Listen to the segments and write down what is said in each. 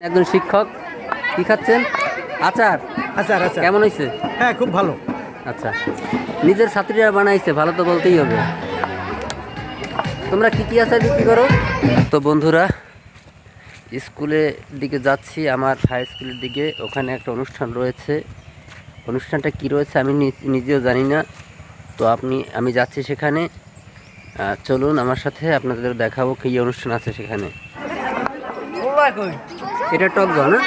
একজন শিক্ষক কি খাচ্ছেন? আচার। আচার আচার কেমন হয়েছে? হ্যাঁ, খুব ভালো। আচ্ছা, নিজের ছাত্রীরা বানাইছে, ভালো তো বলতেই হবে। তোমরা কি কি আচার বিক্রি করো? তো বন্ধুরা, স্কুলের দিকে যাচ্ছি, আমার হাই স্কুলের দিকে। ওখানে একটা অনুষ্ঠান রয়েছে। অনুষ্ঠানটা কি রয়েছে আমি নিজেও জানি না। তো আমি যাচ্ছি সেখানে। চলুন আমার সাথে, আপনাদের দেখাবো কি অনুষ্ঠান আছে সেখানে। এটা টক জল না?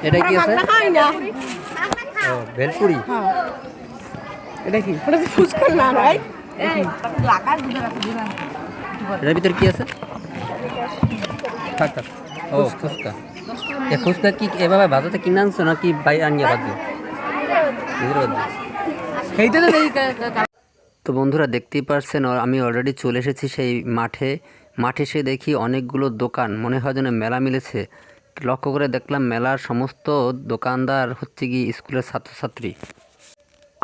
এটা কি আছে? ও, ভেলপুরি। এটা কি? এটার ভিতরে কি আছে? থাক থাক। ও, ফুচকা। এ ফুচকা কি এভাবে ভাজাতে কিনে আনছো নাকি বাই আনিয়ে ভাজছো? তো বন্ধুরা, দেখতেই পারছেন আমি অলরেডি চলে এসেছি সেই মাঠে এসে দেখি অনেকগুলো দোকান, মনে হয় যেন মেলা মিলেছে। লক্ষ্য করে দেখলাম মেলার সমস্ত দোকানদার হচ্ছে কি স্কুলের ছাত্রছাত্রী।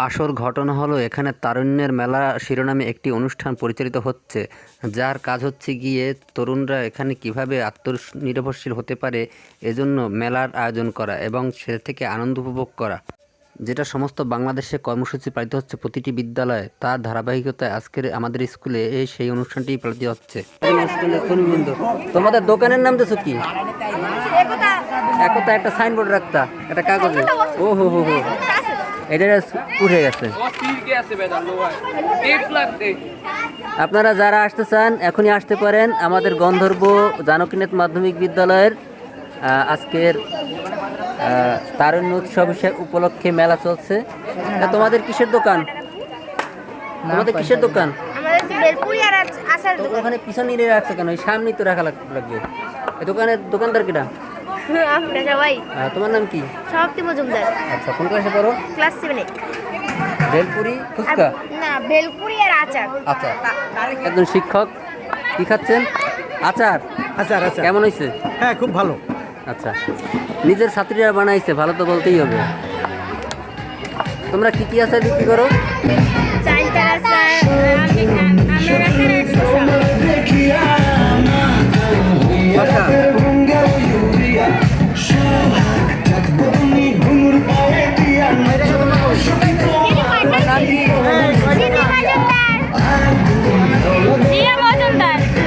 আসল ঘটনা হলো, এখানে তারুণ্যের মেলা শিরোনামে একটি অনুষ্ঠান পরিচালিত হচ্ছে, যার কাজ হচ্ছে গিয়ে তরুণরা এখানে কিভাবে আত্মনির্ভরশীল হতে পারে এজন্য মেলার আয়োজন করা এবং সে থেকে আনন্দ উপভোগ করা, যেটা সমস্ত বাংলাদেশে কর্মসূচি পালিত হচ্ছে প্রতিটি বিদ্যালয়ে। তার ধারাবাহিকতায় আজকের আমাদের স্কুলে সেই অনুষ্ঠানটি পালিত হচ্ছে। তোমাদের দোকানের নাম দিয়েছো কি? একতা। একটা সাইনবোর্ড রাখতা, একটা কাগজে। ও হো হো হো, এটা উঠে গেছে। আপনারা যারা আসতে চান এখনই আসতে পারেন আমাদের গন্ধর্ব জানকীনাথ মাধ্যমিক বিদ্যালয়ের আজকের তারুণ্য উৎসব উপলক্ষে মেলা চলছে। তোমাদের কিসের দোকান? ওখানে পিছনে নিয়ে রাখছে কেন? সামনেই তো রাখা লাগবে। দোকানদার কিটা? তোমার নাম কি? সমাপ্তি মজুমদার। আচ্ছা, কোন ক্লাসে পড়ো? ক্লাস 7 এ। ভেলপুরি ফুচকা? না, ভেলপুরি আর আচার। আচ্ছা, একজন শিক্ষক কি খাচ্ছেন? আচার। আচার আচার কেমন হয়েছে? হ্যাঁ, খুব ভালো। আচ্ছা, নিজের ছাত্রীরা বানাইছে, ভালো তো বলতেই হবে। তোমরা কি কি আচার বিক্রি করো? চাইতার আচার, আমের আচার, শসা।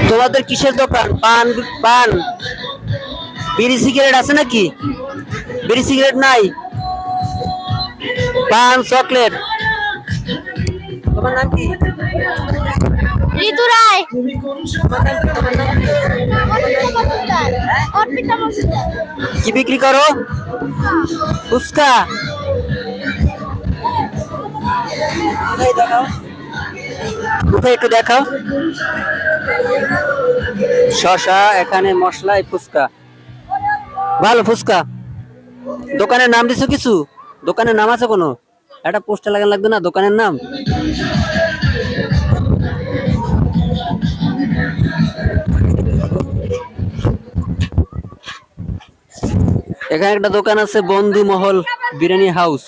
তোমাদের কিসের দোকান? পান বিড়ি সিগারেট আছে নাকি? বিড়ি সিগারেট নাই, পান চকলেট। তোমার নাম কি? ঋতু রায়। কি বিক্রি করো? ফুচকা। কোথায় একটু দেখাও। শসা, এখানে মশলাই ফুচকা, ভালো ফুচকা। দোকানের নাম দিছো কিছু? দোকানের নাম আছে কোনো? একটা পোস্টার লাগানো লাগবে না দোকানের নাম? এখানে একটা দোকান আছে, বন্ধু মহল বিরিয়ানি হাউস।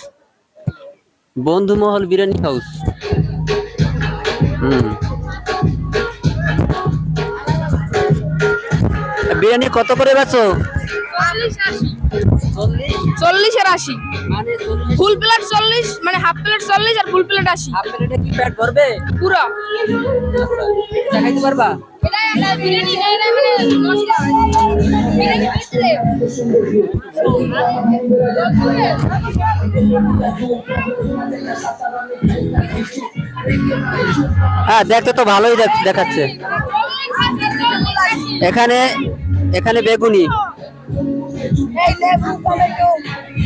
বন্ধু মহল বিরিয়ানি হাউস। বিরিয়ানি কত করে বেচো? 40 আর 80। ফুল প্লেট 40, মানে হাফ প্লেট 40 আর ফুল প্লেট 80। হাফ প্লেটে কি পেট ভরবে? পুরো দেখাইতে পারবা? এটা বিরিয়ানি না, এটা মানে মশলা বিরিয়ানি দিতে। হ্যাঁ, দেখতে তো ভালোই দেখাচ্ছে। এখানে বেগুনি।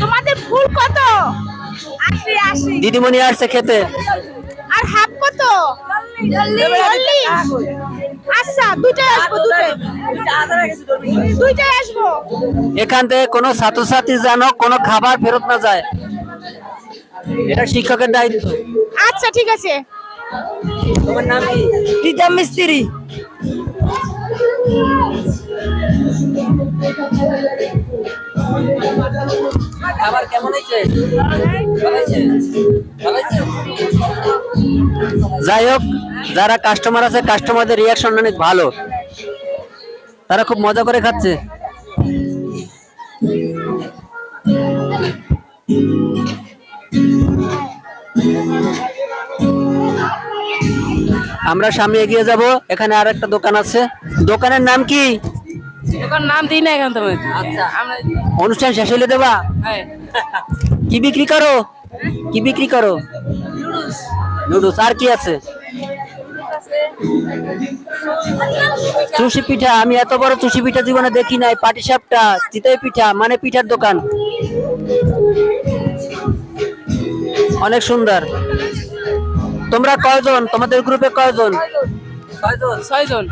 তোমাদের ফুল কত? 80 দিদিমণি আসছে খেতে। আর হাফ কত? 40। আচ্ছা, দুইটাই আসবো। এখান থেকে কোনো ছাত্রছাত্রী যেন কোনো খাবার ফেরত না যায়, এটা শিক্ষকের দায়িত্ব। আচ্ছা, ঠিক আছে। তোমার নাম কি? প্রীতম মিস্ত্রি। খাবার কেমন হয়েছে? ভালো হয়েছে? ভালো হয়েছে? যাই হোক, যারা কাস্টমার আছে কাস্টমারদের রিয়াকশন অনেক ভালো, তারা খুব মজা করে খাচ্ছে। আমরা সামনে এগিয়ে যাব, এখানে আর একটা দোকান আছে। দোকানের নাম কি? এখন নাম দিই না এখন তুমি। আচ্ছা, আমরা অনুষ্ঠান শেষ হলে দেবা? হ্যাঁ কি বিক্রি করো? কি বিক্রি করো? নুডলস। আর কি আছে? চুষি পিঠা। আমি এত বড় চুষি পিঠা জীবনে দেখি নাই। পাটিসাপটা, চিতই পিঠা, মানে পিঠার দোকান। অনেক সুন্দর। তোমরা কয়জন? তোমাদের গ্রুপে কয়জন? 6 জন। 6 জন।